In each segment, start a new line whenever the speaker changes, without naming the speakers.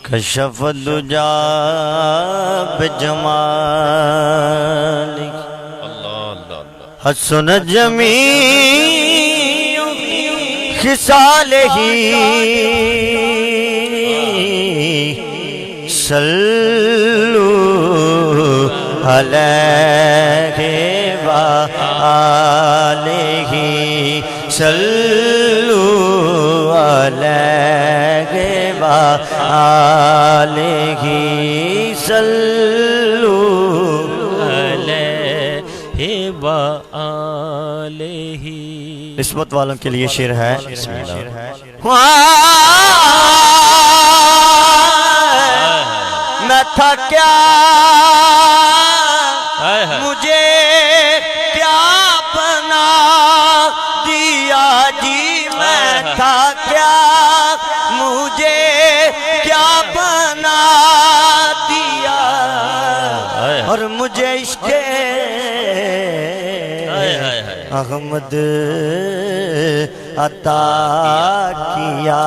کشف الدجى بجمالك حسن جميع خصاله صلوا عليه وآله صلوا عليه وآله صلوا
علیہ وآلہ۔
نسبت والوں کے لیے شعر ہے۔
بسم اللہ۔
میں تھا کیا مجھے کیا بنا دیا جی، میں تھا کیا مجھے کیا بنا دیا، اور مجھے عشق احمد عطا کیا،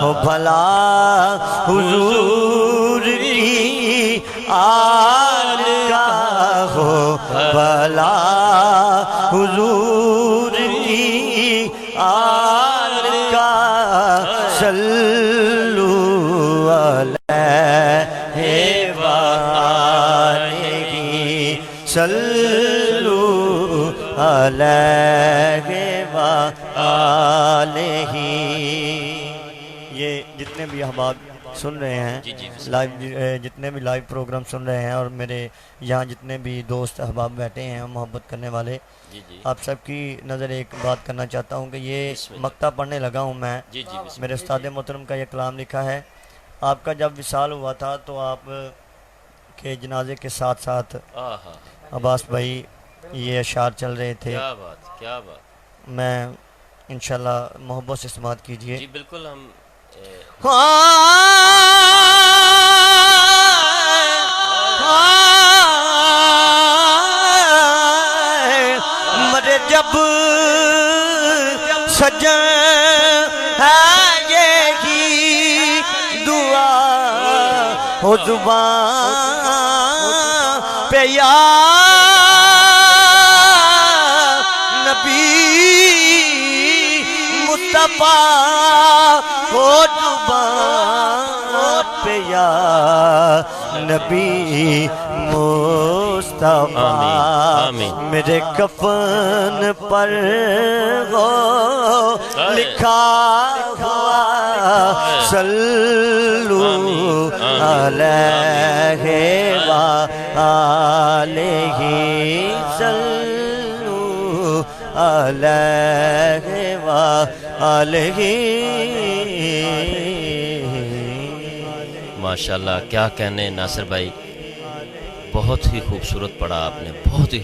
ہو بھلا حضور کی آل کا، ہو بھلا حضور کی آل کا، صلوا علیہ وآلہ صلوا علیہ وآلہ۔ یہ جتنے بھی احباب سن رہے ہیں لائیو، جتنے بھی لائیو پروگرام سن رہے ہیں، اور میرے یہاں جتنے بھی دوست احباب بیٹھے ہیں محبت کرنے والے، آپ سب کی نظر ایک بات کرنا چاہتا ہوں کہ یہ مقطع پڑھنے لگا ہوں میں، میرے استاد محترم کا یہ کلام لکھا ہے۔ آپ کا جب وصال ہوا تھا تو آپ کے جنازے کے ساتھ ساتھ عباس بھائی یہ اشعار چل رہے تھے،
کیا بات کیا بات۔
میں انشاءاللہ محبت سے سماعت کیجئے۔
جی بالکل، ہم
مرے جب سجن ہے یہی دعا ہو زبان پہ، یا نبی مصطفیٰ ہو زبان پہ، یا نبی مصطفیٰ، میرے کفن پر ہو لکھا ہوا صلوا علیہ وآلہ صلوا علیہ وآلہ۔
ماشاءاللہ، کیا کہنے ناصر بھائی، بہت ہی خوبصورت پڑھا آپ نے، بہت ہی